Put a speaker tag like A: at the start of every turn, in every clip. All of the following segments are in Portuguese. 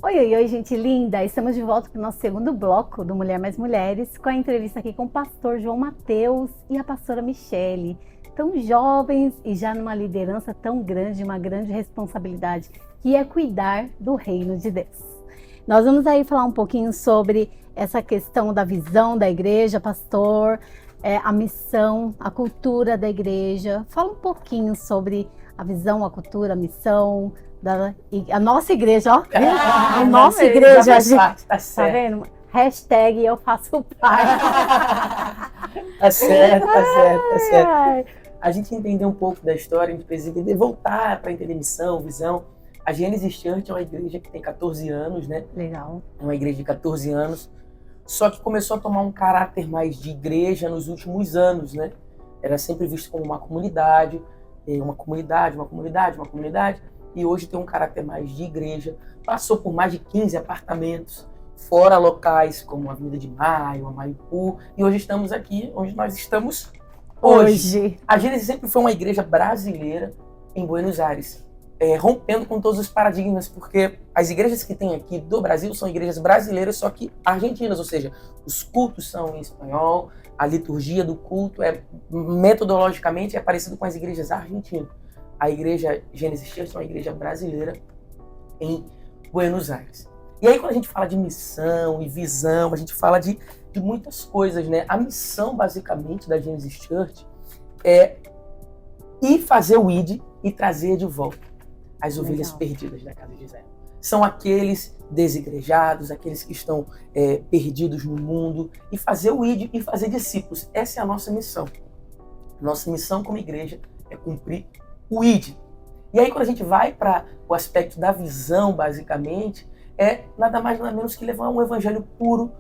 A: Oi, oi, oi, gente linda! Estamos de volta para o nosso segundo bloco do Mulher Mais Mulheres, com a entrevista aqui com o pastor João Mateus e a pastora Michele. Tão jovens e já numa liderança tão grande, uma grande responsabilidade, que é cuidar do reino de Deus. Nós vamos aí falar um pouquinho sobre essa questão da visão da igreja, pastor, a missão, a cultura da igreja. Fala um pouquinho sobre a visão, a cultura, a missão, a nossa igreja, ó. A nossa igreja, gente. Tá vendo? Hashtag eu faço parte.
B: Tá certo, tá certo, tá certo. A gente entender um pouco da história, a gente precisa entender, voltar para entender missão, visão. A Genesis Church é uma igreja que tem 14 anos, né?
A: Legal.
B: É uma igreja de 14 anos. Só que começou a tomar um caráter mais de igreja nos últimos anos, né? Era sempre visto como uma comunidade. E hoje tem um caráter mais de igreja. Passou por mais de 15 apartamentos, fora locais como a Avenida de Maio, a Maipu. E hoje estamos aqui, onde nós estamos hoje. A Gênesis sempre foi uma igreja brasileira em Buenos Aires, rompendo com todos os paradigmas, porque as igrejas que tem aqui do Brasil são igrejas brasileiras, só que argentinas, ou seja, os cultos são em espanhol, a liturgia do culto metodologicamente é parecido com as igrejas argentinas. A igreja Genesis Church é uma igreja brasileira em Buenos Aires. E aí quando a gente fala de missão e visão, a gente fala de muitas coisas, né? A missão, basicamente, da Genesis Church é ir fazer o ID e trazer de volta as ovelhas perdidas da casa de Israel. São aqueles desigrejados, aqueles que estão perdidos no mundo, e fazer o ID e fazer discípulos. Essa é a nossa missão. Nossa missão como igreja é cumprir o ID. E aí quando a gente vai para o aspecto da visão, basicamente, é nada mais nada menos que levar um evangelho puro,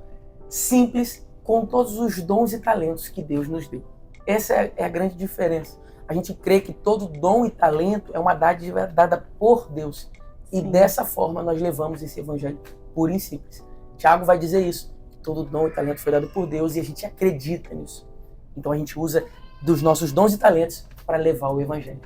B: simples, com todos os dons e talentos que Deus nos deu. Essa é a grande diferença. A gente crê que todo dom e talento é uma dádiva dada por Deus. E dessa forma nós levamos esse evangelho puro e simples. Tiago vai dizer isso, que todo dom e talento foi dado por Deus e a gente acredita nisso. Então a gente usa dos nossos dons e talentos para levar o evangelho.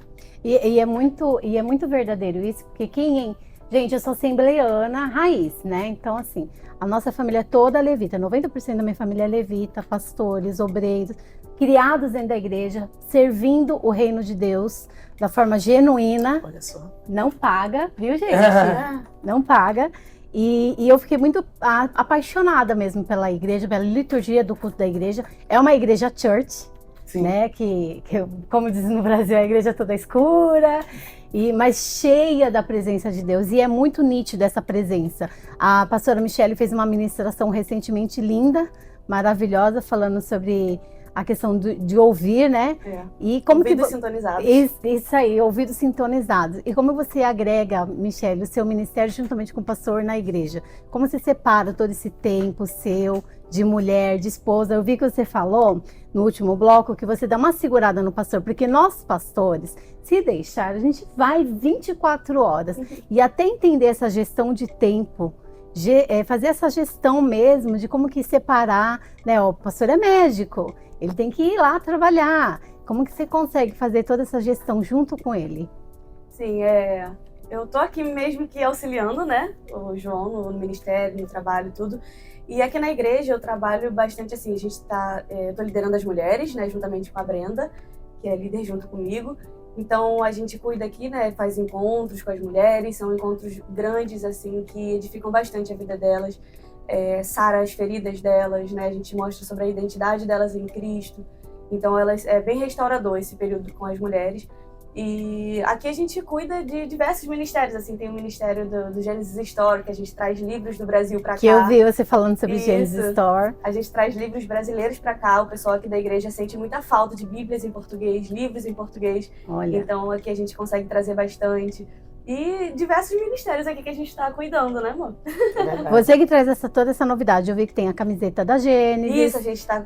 A: E é muito verdadeiro isso, porque gente, eu sou assembleiana raiz, né? Então, assim, a nossa família é toda levita, 90% da minha família é levita, pastores, obreiros, criados dentro da igreja, servindo o reino de Deus da forma genuína.
B: Olha só.
A: Não paga, viu, gente? Não paga. E eu fiquei muito apaixonada mesmo pela igreja, pela liturgia do culto da igreja. É uma igreja church, né? Que, como diz no Brasil, a igreja toda escura, mas cheia da presença de Deus. E é muito nítido essa presença. A pastora Michele fez uma ministração recentemente linda, maravilhosa, falando sobre a questão de ouvir, né?
C: E como ouvidos sintonizados.
A: Isso aí, ouvidos sintonizados. E como você agrega, Michele, o seu ministério juntamente com o pastor na igreja? Como você separa todo esse tempo seu de mulher, de esposa? Eu vi que você falou no último bloco que você dá uma segurada no pastor, porque nós pastores, se deixar, a gente vai 24 horas. E até entender essa gestão de tempo, fazer essa gestão mesmo de como que separar, né? O pastor é médico, ele tem que ir lá trabalhar. Como que você consegue fazer toda essa gestão junto com ele?
C: Sim, eu tô aqui mesmo que auxiliando, né? O João no ministério, no trabalho e tudo. E aqui na igreja eu trabalho bastante assim, eu tô liderando as mulheres, né? Juntamente com a Brenda, que é líder junto comigo. Então a gente cuida aqui, né? Faz encontros com as mulheres, são encontros grandes, assim, que edificam bastante a vida delas. Sara as feridas delas, né? A gente mostra sobre a identidade delas em Cristo. Então é bem restaurador esse período com as mulheres. E aqui a gente cuida de diversos ministérios, assim, tem o ministério do Genesis Store, que a gente traz livros do Brasil para cá.
A: Que eu vi você falando sobre Genesis Store.
C: A gente traz livros brasileiros para cá, o pessoal aqui da igreja sente muita falta de bíblias em português, livros em português.
A: Olha.
C: Então aqui a gente consegue trazer bastante. E diversos ministérios aqui que a gente está cuidando, né, amor?
A: Você que traz toda essa novidade. Eu vi que tem a camiseta da Gênesis.
C: Isso, a gente tá...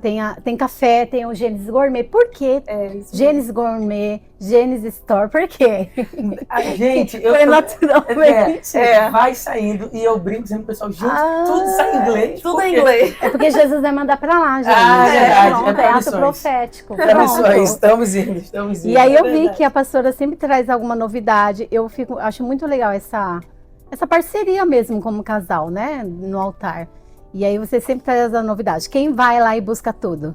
A: Tem café, tem o Gênesis Gourmet. Por quê? Gênesis Gourmet, Genesis Store, por quê?
B: A gente...
A: Foi naturalmente.
B: Vai saindo e eu brinco dizendo pro pessoal, gente, tudo sai em inglês.
C: Tudo em inglês.
A: É porque Jesus vai mandar pra lá, gente.
B: Verdade.
A: É ato profético.
B: Estamos indo.
A: E aí eu vi que a pastora sempre traz alguma novidade. Eu acho muito legal essa parceria mesmo como casal, né? No altar. E aí você sempre traz a novidade. Quem vai lá e busca tudo?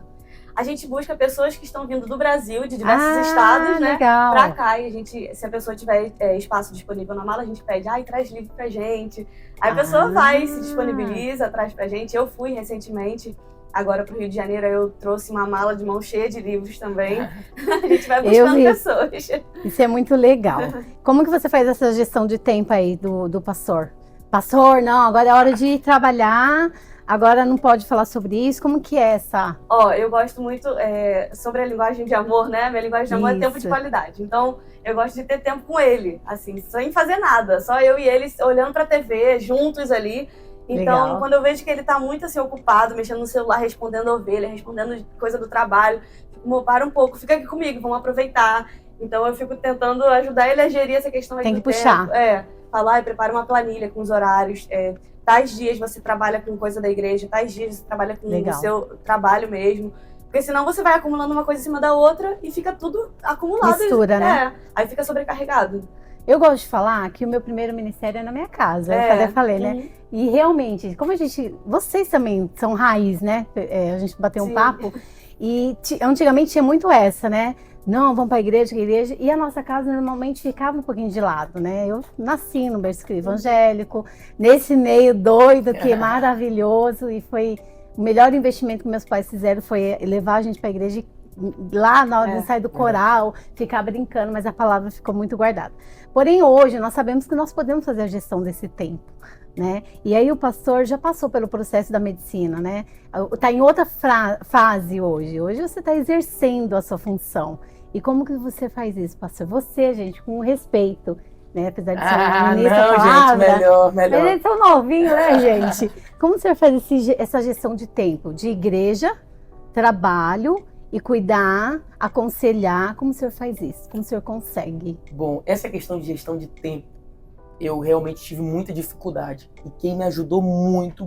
C: A gente busca pessoas que estão vindo do Brasil, de diversos estados, né?
A: Legal.
C: Pra cá. E a gente, se a pessoa tiver espaço disponível na mala, a gente pede, traz livro pra gente. Aí a pessoa vai, se disponibiliza, traz pra gente. Eu fui recentemente, agora pro Rio de Janeiro, eu trouxe uma mala de mão cheia de livros também. A gente vai buscando pessoas.
A: Isso é muito legal. Como que você faz essa gestão de tempo aí do pastor? Pastor, não, agora é hora de trabalhar, agora não pode falar sobre isso. Como que é essa?
C: Eu gosto muito sobre a linguagem de amor, né? Minha linguagem de amor é tempo de qualidade. Então, eu gosto de ter tempo com ele, assim, sem fazer nada. Só eu e ele olhando pra TV, juntos ali. Então, legal. Quando eu vejo que ele tá muito assim, ocupado, mexendo no celular, respondendo ovelha, respondendo coisa do trabalho, para um pouco, fica aqui comigo, vamos aproveitar. Então, eu fico tentando ajudar ele a gerir essa questão aí.
A: Tem que puxar.
C: Falar e prepara uma planilha com os horários. Tais dias você trabalha com coisa da igreja, tais dias você trabalha com o seu trabalho mesmo. Porque senão você vai acumulando uma coisa em cima da outra e fica tudo acumulado.
A: Mistura, né?
C: Aí fica sobrecarregado.
A: Eu gosto de falar que o meu primeiro ministério é na minha casa, eu até falei, né? E realmente, como vocês também são raiz, né? A gente bateu um papo, e antigamente tinha muito essa, né? Não, vamos para a igreja, e a nossa casa normalmente ficava um pouquinho de lado, né? Eu nasci no berço evangélico, nesse meio doido, que é maravilhoso, e foi o melhor investimento que meus pais fizeram, foi levar a gente para a igreja, lá na hora de sair do coral, ficar brincando, mas a palavra ficou muito guardada. Porém, hoje, nós sabemos que nós podemos fazer a gestão desse tempo, né? E aí o pastor já passou pelo processo da medicina, né? Está em outra fase hoje. Hoje você está exercendo a sua função. E como que você faz isso, pastor? Você, gente, com respeito, né? Apesar de ser um ministro da palavra,
B: gente, melhor.
A: Mas eles são novinhos, né, gente? Como você faz essa gestão de tempo? De igreja, trabalho e cuidar, aconselhar. Como o senhor faz isso? Como o senhor consegue?
B: Bom, essa questão de gestão de tempo, eu realmente tive muita dificuldade. E quem me ajudou muito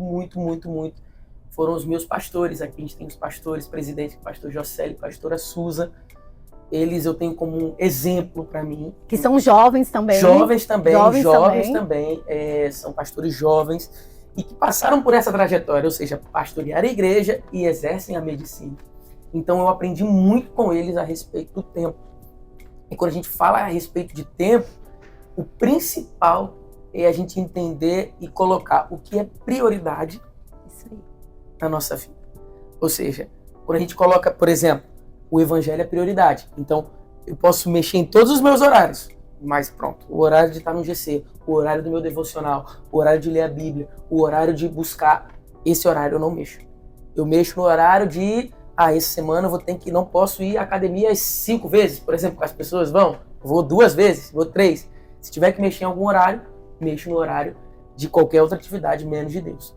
B: foram os meus pastores. Aqui a gente tem os pastores, presidente, pastor Jocélio, pastora Suza. Eles eu tenho como um exemplo para mim.
A: Que são jovens também.
B: Jovens também. São pastores jovens e que passaram por essa trajetória, ou seja, pastorear a igreja e exercem a medicina. Então eu aprendi muito com eles a respeito do tempo. E quando a gente fala a respeito de tempo, o principal é a gente entender e colocar o que é prioridade na nossa vida. Ou seja, quando a gente coloca, por exemplo, o evangelho é prioridade. Então, eu posso mexer em todos os meus horários, mas pronto, o horário de estar no GC, o horário do meu devocional, o horário de ler a Bíblia, o horário de buscar, esse horário eu não mexo. Eu mexo no horário de, essa semana não posso ir à academia 5 vezes, por exemplo, que as pessoas vão, vou 2 vezes, vou 3. Se tiver que mexer em algum horário, mexo no horário de qualquer outra atividade, menos de Deus.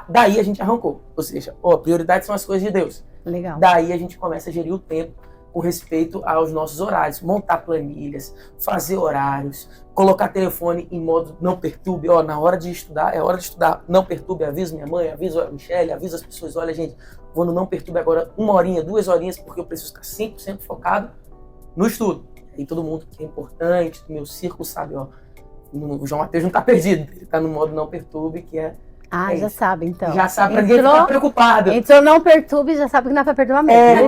B: Daí a gente arrancou. Ou seja, prioridades são as coisas de Deus.
A: Legal.
B: Daí a gente começa a gerir o tempo com respeito aos nossos horários. Montar planilhas, fazer horários, colocar telefone em modo não perturbe. Na hora de estudar, é hora de estudar. Não perturbe, aviso minha mãe, aviso a Michelle, aviso as pessoas. Olha, gente, vou no não perturbe agora 1 horinha, 2 horinhas, porque eu preciso estar 100% focado no estudo. E todo mundo que é importante, do meu círculo sabe, o João Mateus não está perdido. Ele está no modo não perturbe, que é
A: já sabe, então.
B: Já sabe, pra ninguém ficar preocupado.
A: Então não perturbe, já sabe que não é pra perturbar mesmo.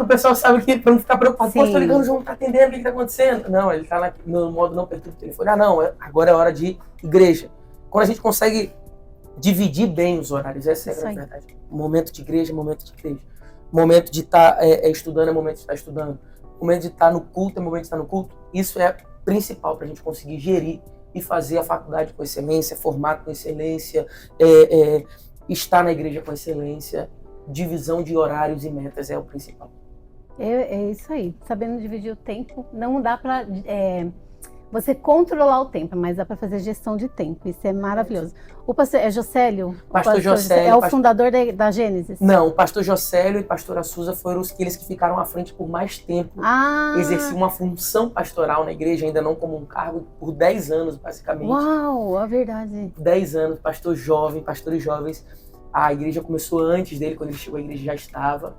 B: O pessoal sabe que pra não ficar preocupado. Pô, tô ligando, o João não tá atendendo, o que tá acontecendo? Não, ele tá lá no modo não perturbe o telefone. Agora é hora de igreja. Quando a gente consegue dividir bem os horários, essa é a grande verdade. Momento de igreja, momento de igreja. Momento de estar estudando, é momento de estar estudando. Momento de estar no culto, é momento de estar no culto. Isso é principal pra gente conseguir gerir e fazer a faculdade com excelência, formar com excelência, estar na igreja com excelência. Divisão de horários e metas é o principal.
A: É isso aí. Sabendo dividir o tempo, não dá para você controlar o tempo, mas dá para fazer gestão de tempo. Isso é maravilhoso. O pastor Jocélio?
B: Pastor Jocélio.
A: É o fundador da Gênesis?
B: Não, o pastor Jocélio e pastora Suza foram aqueles que ficaram à frente por mais tempo. Exerciam uma função pastoral na igreja, ainda não como um cargo, por 10 anos, basicamente.
A: Uau, é verdade.
B: 10 anos, pastores jovens. A igreja começou antes dele, quando ele chegou, a igreja já estava.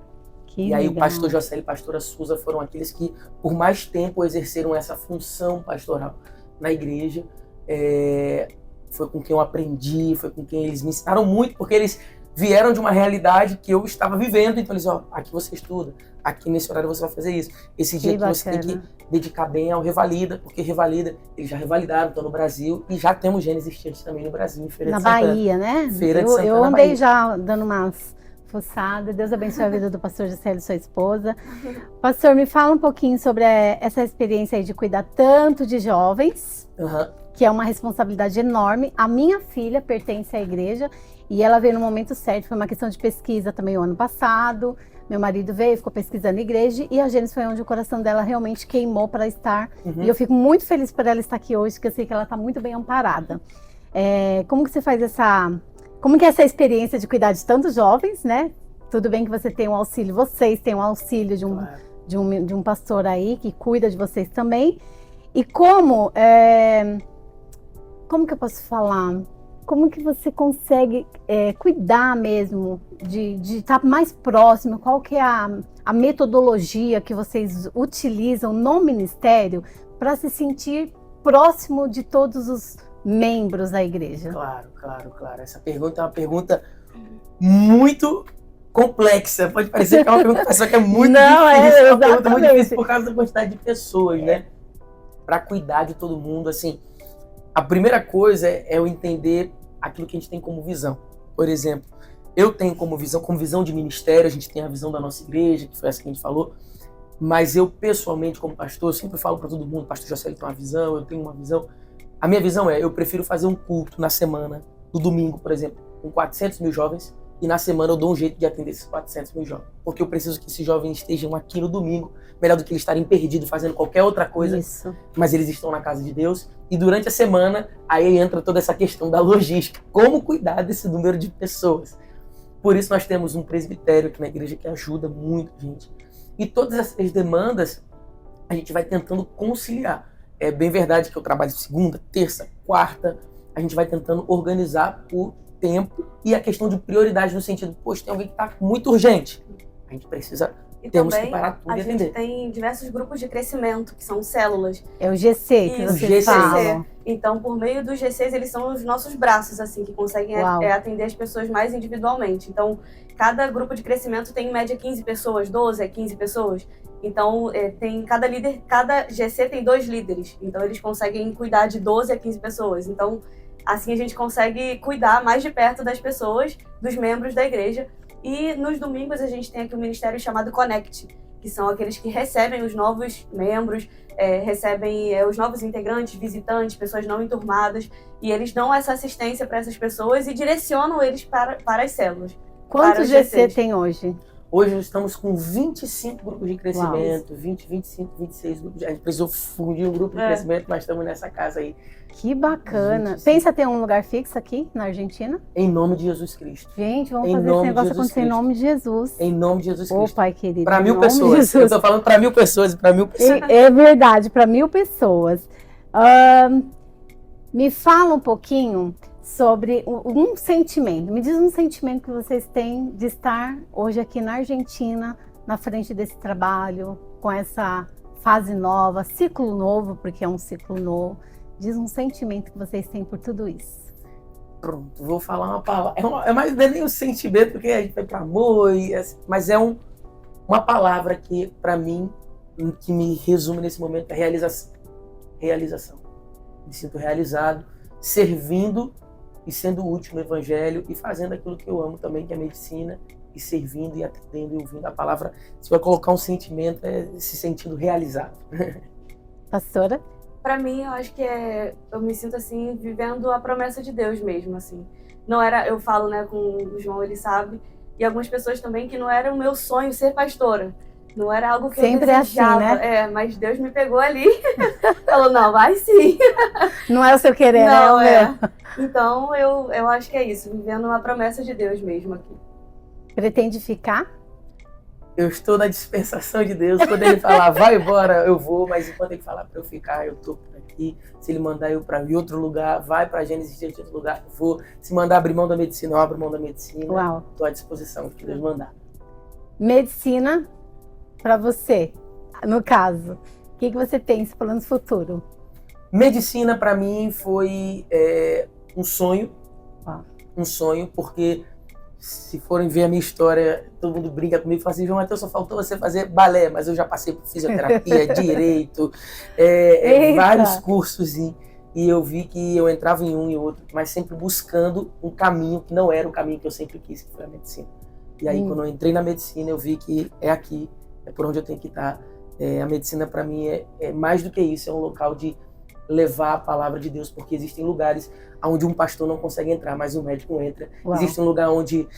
B: E aí o pastor Jocélio e a pastora Suza foram aqueles que por mais tempo exerceram essa função pastoral na igreja. foi com quem eu aprendi, foi com quem eles me ensinaram muito, porque eles vieram de uma realidade que eu estava vivendo. Então eles, aqui você estuda, aqui nesse horário você vai fazer isso. Esse dia que você tem que dedicar bem ao Revalida, porque Revalida, eles já revalidaram, estão no Brasil, e já temos Gênesis Church também no Brasil, em Feira de Santana.
A: Na Bahia, né?
B: Feira de Santana,
A: eu andei
B: Bahia.
A: já dando umas fuçadas. Deus abençoe a vida do pastor Juscelio, sua esposa. Pastor, me fala um pouquinho sobre essa experiência aí de cuidar tanto de jovens, que é uma responsabilidade enorme. A minha filha pertence à igreja, e ela veio no momento certo, foi uma questão de pesquisa também o ano passado. Meu marido veio, ficou pesquisando a igreja, e a Gênesis foi onde o coração dela realmente queimou para estar. E eu fico muito feliz por ela estar aqui hoje, porque eu sei que ela está muito bem amparada. Como que você faz como que é essa experiência de cuidar de tantos jovens, né? Tudo bem que você tem um auxílio, vocês têm um auxílio de um pastor aí que cuida de vocês também. E como que eu posso falar? Como que você consegue cuidar mesmo de estar mais próximo? Qual que é a metodologia que vocês utilizam no ministério para se sentir próximo de todos os membros da igreja?
B: Claro. Essa pergunta é uma pergunta muito complexa. Pode parecer que é uma pergunta só que é muito difícil. É uma pergunta muito difícil por causa da quantidade de pessoas, né? Para cuidar de todo mundo, assim. A primeira coisa é eu entender aquilo que a gente tem como visão. Por exemplo, eu tenho como visão de ministério, a gente tem a visão da nossa igreja, que foi essa que a gente falou, mas eu pessoalmente, como pastor, eu sempre falo para todo mundo, pastor Juscelio tem uma visão, eu tenho uma visão. A minha visão eu prefiro fazer um culto na semana, no domingo, por exemplo, com 400 mil jovens, e na semana eu dou um jeito de atender esses 400 mil jovens. Porque eu preciso que esses jovens estejam aqui no domingo, melhor do que eles estarem perdidos fazendo qualquer outra coisa.
A: Isso.
B: Mas eles estão na casa de Deus. E durante a semana, aí entra toda essa questão da logística. Como cuidar desse número de pessoas? Por isso nós temos um presbitério aqui na igreja que ajuda muito a gente. E todas essas demandas a gente vai tentando conciliar. É bem verdade que eu trabalho segunda, terça, quarta. A gente vai tentando organizar por tempo e a questão de prioridade no sentido, poxa, tem alguém que está muito urgente. A gente precisa, temos que parar tudo e atender.
C: A gente tem diversos grupos de crescimento, que são células.
A: É o GC que vocês falam.
C: Então, por meio dos GCs, eles são os nossos braços, assim, que conseguem atender as pessoas mais individualmente. Então, cada grupo de crescimento tem em média 15 pessoas, 12 a 15 pessoas. Então, tem cada GC tem 2 líderes. Então, eles conseguem cuidar de 12 a 15 pessoas. Então, assim a gente consegue cuidar mais de perto das pessoas, dos membros da igreja. E nos domingos a gente tem aqui um ministério chamado Connect, que são aqueles que recebem os novos membros, recebem os novos integrantes, visitantes, pessoas não enturmadas, e eles dão essa assistência para essas pessoas e direcionam eles para as células.
A: Quantos GC tem hoje?
B: Hoje nós estamos com 25 grupos de crescimento, 20, 25, 26 grupos. A gente precisou fundir um grupo de crescimento, mas estamos nessa casa aí.
A: Que bacana. 25. Pensa ter um lugar fixo aqui na Argentina?
B: Em nome de Jesus Cristo.
A: Gente, vamos fazer esse negócio acontecer em nome de Jesus.
B: Em nome de Jesus Cristo.
A: Ô, Pai querido.
B: Para 1000 pessoas. Eu estou falando para 1000 pessoas, para 1000 pessoas.
A: É verdade, para 1000 pessoas. Me fala um pouquinho sobre um sentimento. Me diz um sentimento que vocês têm de estar hoje aqui na Argentina, na frente desse trabalho, com essa fase nova, ciclo novo, porque é um ciclo novo. Diz um sentimento que vocês têm por tudo isso.
B: Pronto, vou falar uma palavra. É mais não é nem um sentimento, porque a gente vai para amor, mas é uma palavra que, para mim, que me resume nesse momento é realização. Realização. Me sinto realizado, servindo e sendo útil no evangelho e fazendo aquilo que eu amo também, que é a medicina, e servindo e atendendo e ouvindo a palavra. Se vai colocar um sentimento, é se sentindo realizado.
A: Pastora?
C: Para mim, eu acho que eu me sinto assim, vivendo a promessa de Deus mesmo, assim. Não era, eu falo, né, com o João, ele sabe, e algumas pessoas também, que não era o meu sonho ser pastora. Não era algo que
A: sempre
C: eu desejava.
A: É assim, né?
C: Mas Deus me pegou ali. Falou, não, vai sim.
A: Não é o seu querer,
C: não,
A: né? É o meu.
C: Então, eu acho que é isso. Vivendo uma promessa de Deus mesmo aqui.
A: Pretende ficar?
B: Eu estou na dispensação de Deus. Quando ele falar, vai embora, eu vou. Mas enquanto ele falar para eu ficar, eu estou por aqui. Se ele mandar eu para outro lugar, vai para a Gênesis de outro lugar, eu vou. Se mandar abrir mão da medicina, eu abro mão da medicina.
A: Uau.
B: Estou à disposição de Deus mandar.
A: Medicina, para você, no caso, o que você pensa, planos futuro?
B: Medicina, para mim, foi um sonho.
A: Uau.
B: Um sonho, porque se forem ver a minha história, todo mundo brinca comigo e fala assim, João Mateus, só faltou você fazer balé, mas eu já passei por fisioterapia, direito, vários cursos, e eu vi que eu entrava em um e outro, mas sempre buscando um caminho que não era o caminho que eu sempre quis, que foi a medicina. E aí, quando eu entrei na medicina, eu vi que é aqui, é por onde eu tenho que estar. A medicina, para mim, é mais do que isso, é um local de levar a palavra de Deus, porque existem lugares onde um pastor não consegue entrar, mas o médico entra.
A: Uau.
B: Existe um lugar onde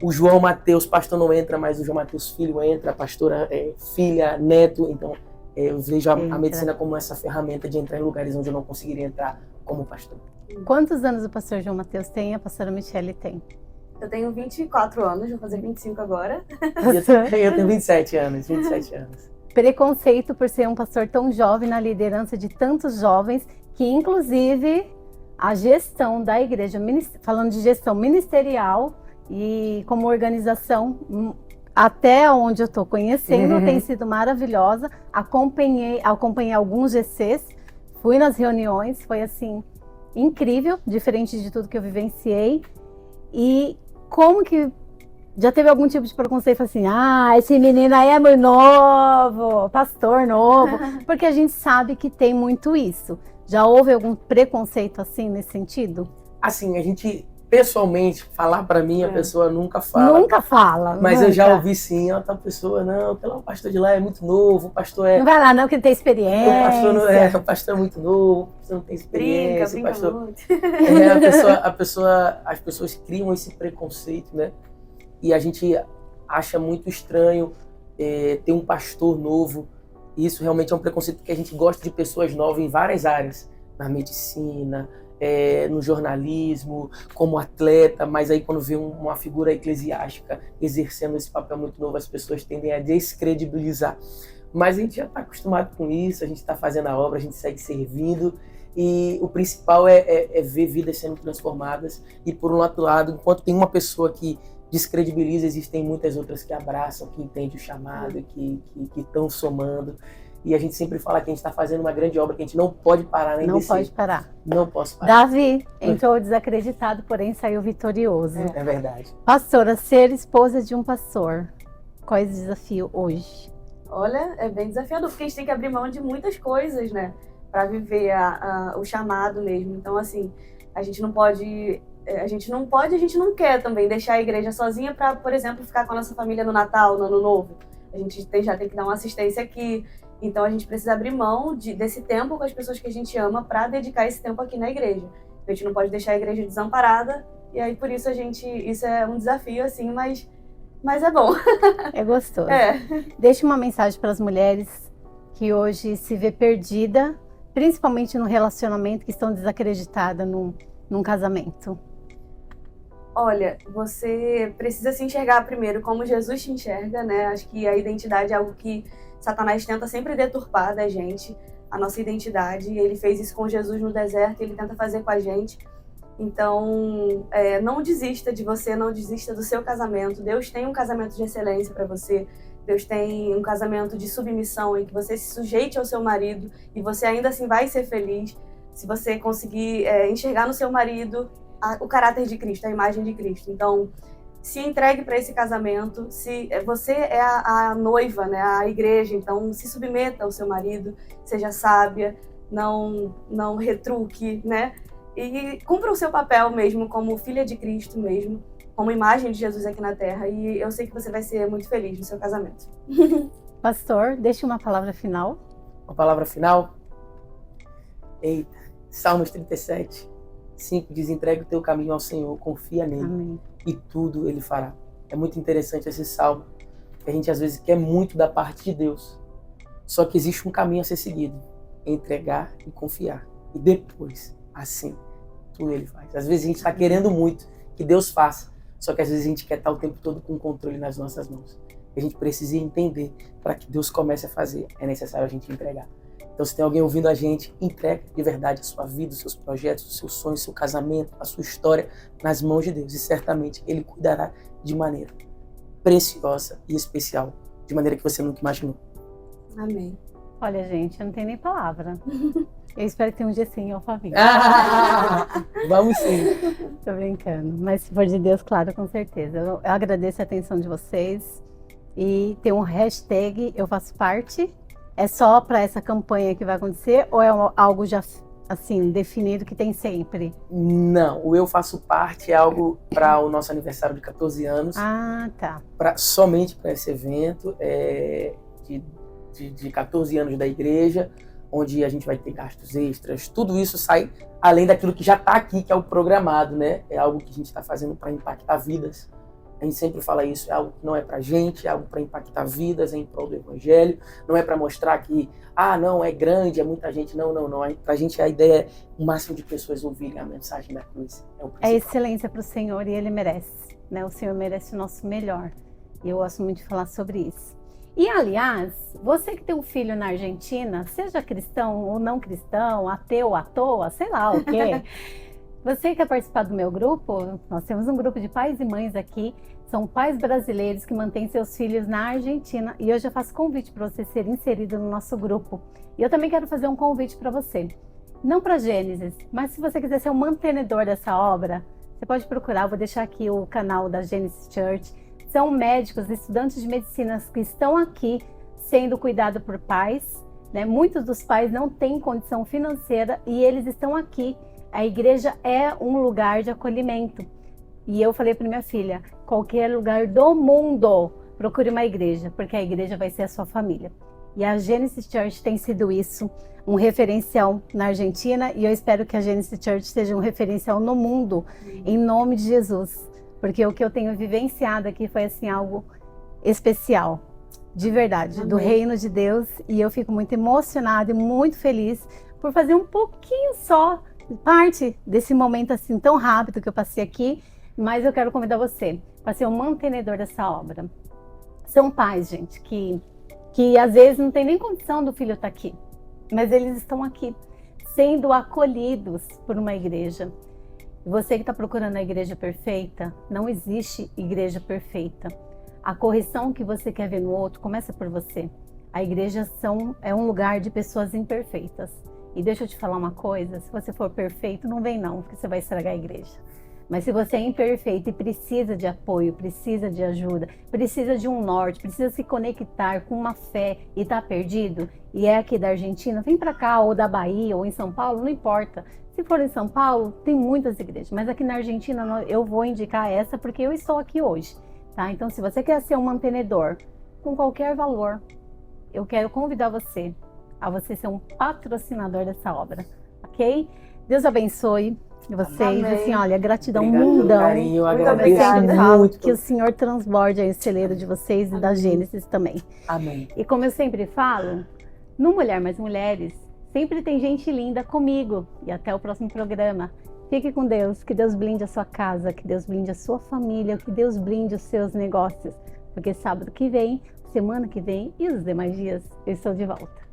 B: o João Mateus, pastor, não entra, mas o João Mateus filho entra, a pastora filha, neto. Então, eu vejo a medicina como essa ferramenta de entrar em lugares onde eu não conseguiria entrar como pastor.
A: Quantos anos o pastor João Mateus tem e a pastora Michele tem?
C: Eu tenho 24 anos, vou fazer 25 agora.
B: Eu tenho 27 anos.
A: Preconceito por ser um pastor tão jovem na liderança de tantos jovens, que inclusive a gestão da igreja, falando de gestão ministerial e como organização, até onde eu estou conhecendo, tem sido maravilhosa. Acompanhei alguns GCs, fui nas reuniões, foi assim, incrível, diferente de tudo que eu vivenciei. E como que já teve algum tipo de preconceito assim, esse menino aí é muito novo, pastor novo, porque a gente sabe que tem muito isso. Já houve algum preconceito assim nesse sentido?
B: Assim, a gente, pessoalmente, falar pra mim, a pessoa nunca fala.
A: Nunca fala.
B: Mas eu já ouvi sim, outra pessoa, não, o pastor de lá é muito novo, o pastor é...
A: Não vai lá não, que ele tem experiência.
B: O pastor é muito novo, o pastor não tem experiência.
C: Brinca
B: pastor...
C: muito.
B: As pessoas criam esse preconceito, né? E a gente acha muito estranho ter um pastor novo. E isso realmente é um preconceito, porque a gente gosta de pessoas novas em várias áreas. Na medicina, no jornalismo, como atleta. Mas aí quando vê uma figura eclesiástica exercendo esse papel muito novo, as pessoas tendem a descredibilizar. Mas a gente já está acostumado com isso, a gente está fazendo a obra, a gente segue servindo. E o principal é ver vidas sendo transformadas. E por um outro lado, enquanto tem uma pessoa que descredibiliza, existem muitas outras que abraçam, que entendem o chamado, que estão somando. E a gente sempre fala que a gente está fazendo uma grande obra, que a gente não pode parar nem descer.
A: Não pode parar.
B: Não posso parar.
A: Davi entrou desacreditado, porém saiu vitorioso.
B: É verdade.
A: Pastora, ser esposa de um pastor, qual é o desafio hoje?
C: Olha, é bem desafiador, porque a gente tem que abrir mão de muitas coisas, né? Para viver o chamado mesmo. Então, assim, a gente não quer também deixar a igreja sozinha para, por exemplo, ficar com a nossa família no Natal, no Ano Novo. A gente já tem que dar uma assistência aqui. Então, a gente precisa abrir mão desse tempo com as pessoas que a gente ama para dedicar esse tempo aqui na igreja. A gente não pode deixar a igreja desamparada. E aí, por isso, isso é um desafio, assim, mas é bom.
A: É gostoso.
C: É.
A: Deixa uma mensagem para as mulheres que hoje se vê perdida, principalmente no relacionamento, que estão desacreditadas num casamento.
C: Olha, você precisa se enxergar primeiro como Jesus te enxerga, né? Acho que a identidade é algo que Satanás tenta sempre deturpar da gente, a nossa identidade. Ele fez isso com Jesus no deserto, ele tenta fazer com a gente. Então, não desista de você, não desista do seu casamento. Deus tem um casamento de excelência para você. Deus tem um casamento de submissão em que você se sujeite ao seu marido e você ainda assim vai ser feliz se você conseguir enxergar no seu marido o caráter de Cristo, a imagem de Cristo. Então, se entregue para esse casamento. Se você é a noiva, né, a igreja, então se submeta ao seu marido, seja sábia, não retruque, né? E cumpra o seu papel mesmo como filha de Cristo mesmo, como imagem de Jesus aqui na Terra. E eu sei que você vai ser muito feliz no seu casamento.
A: Pastor, deixe uma palavra final.
B: Uma palavra final? Eita, Salmos 37:5 diz: entregue o teu caminho ao Senhor, confia nele.
A: Amém.
B: E tudo ele fará. É muito interessante esse salmo, que a gente às vezes quer muito da parte de Deus, só que existe um caminho a ser seguido: entregar e confiar. E depois, assim, tudo ele faz. Às vezes a gente está querendo muito que Deus faça, só que às vezes a gente quer estar o tempo todo com o controle nas nossas mãos. A gente precisa entender, para que Deus comece a fazer, é necessário a gente entregar. Então, se tem alguém ouvindo a gente, entregue de verdade a sua vida, os seus projetos, os seus sonhos, o seu casamento, a sua história nas mãos de Deus. E certamente Ele cuidará de maneira preciosa e especial, de maneira que você nunca imaginou.
C: Amém.
A: Olha, gente, eu não tenho nem palavra. Eu espero que tenha um dia sim, Alphaville.
B: Vamos sim.
A: Tô brincando. Mas se for de Deus, claro, com certeza. Eu agradeço a atenção de vocês. E tem um hashtag Eu Faço Parte. É só para essa campanha que vai acontecer? Ou é algo já assim, definido que tem sempre?
B: Não, o Eu Faço Parte é algo para o nosso aniversário de 14 anos.
A: Ah, tá.
B: Somente para esse evento de 14 anos da igreja, onde a gente vai ter gastos extras. Tudo isso sai além daquilo que já está aqui, que é o programado, né? É algo que a gente está fazendo para impactar vidas. A gente sempre fala isso, é algo que não é pra gente, é algo para impactar vidas, é em prol do evangelho, não é para mostrar que, não, é grande, é muita gente, não. Pra gente a ideia é o máximo de pessoas ouvirem a mensagem da cruz.
A: É excelência para o Senhor e Ele merece, né? O Senhor merece o nosso melhor. E eu gosto muito de falar sobre isso. E, aliás, você que tem um filho na Argentina, seja cristão ou não cristão, ateu, à toa, sei lá o quê, você quer participar do meu grupo? Nós temos um grupo de pais e mães aqui, são pais brasileiros que mantêm seus filhos na Argentina e hoje eu faço convite para você ser inserido no nosso grupo. E eu também quero fazer um convite para você, não para Gênesis, mas se você quiser ser um mantenedor dessa obra, você pode procurar, vou deixar aqui o canal da Genesis Church. São médicos, estudantes de medicina que estão aqui sendo cuidados por pais, né? Muitos dos pais não têm condição financeira e eles estão aqui. A igreja é um lugar de acolhimento. E eu falei para minha filha, qualquer lugar do mundo, procure uma igreja, porque a igreja vai ser a sua família. E a Genesis Church tem sido isso, um referencial na Argentina, e eu espero que a Genesis Church seja um referencial no mundo, em nome de Jesus. Porque o que eu tenho vivenciado aqui foi assim, algo especial, de verdade, do reino de Deus. E eu fico muito emocionada e muito feliz por fazer um pouquinho só parte desse momento assim tão rápido que eu passei aqui, mas eu quero convidar você para ser um mantenedor dessa obra. São pais, gente, que às vezes não tem nem condição do filho estar aqui, mas eles estão aqui, sendo acolhidos por uma igreja. Você que está procurando a igreja perfeita, não existe igreja perfeita. A correção que você quer ver no outro começa por você. A igreja é um lugar de pessoas imperfeitas. E deixa eu te falar uma coisa, se você for perfeito, não vem não, porque você vai estragar a igreja. Mas se você é imperfeito e precisa de apoio, precisa de ajuda, precisa de um norte, precisa se conectar com uma fé e está perdido, e é aqui da Argentina, vem para cá, ou da Bahia, ou em São Paulo, não importa. Se for em São Paulo, tem muitas igrejas, mas aqui na Argentina eu vou indicar essa porque eu estou aqui hoje, tá? Então, se você quer ser um mantenedor com qualquer valor, eu quero convidar você a você ser um patrocinador dessa obra, ok? Deus abençoe vocês.
C: Amém.
A: Assim, olha, gratidão,
B: Obrigado pelo
A: mundão.
B: carinho, eu
C: Muito
B: agradeço
C: obrigada.
B: muito.
A: Que o Senhor transborde aí o celeiro de vocês e da Gênesis também.
B: Amém.
A: E como eu sempre falo, no Mulher Mais Mulheres, sempre tem gente linda comigo. E até o próximo programa. Fique com Deus, que Deus blinde a sua casa, que Deus blinde a sua família, que Deus blinde os seus negócios. Porque sábado que vem, semana que vem e os demais dias eu estou de volta.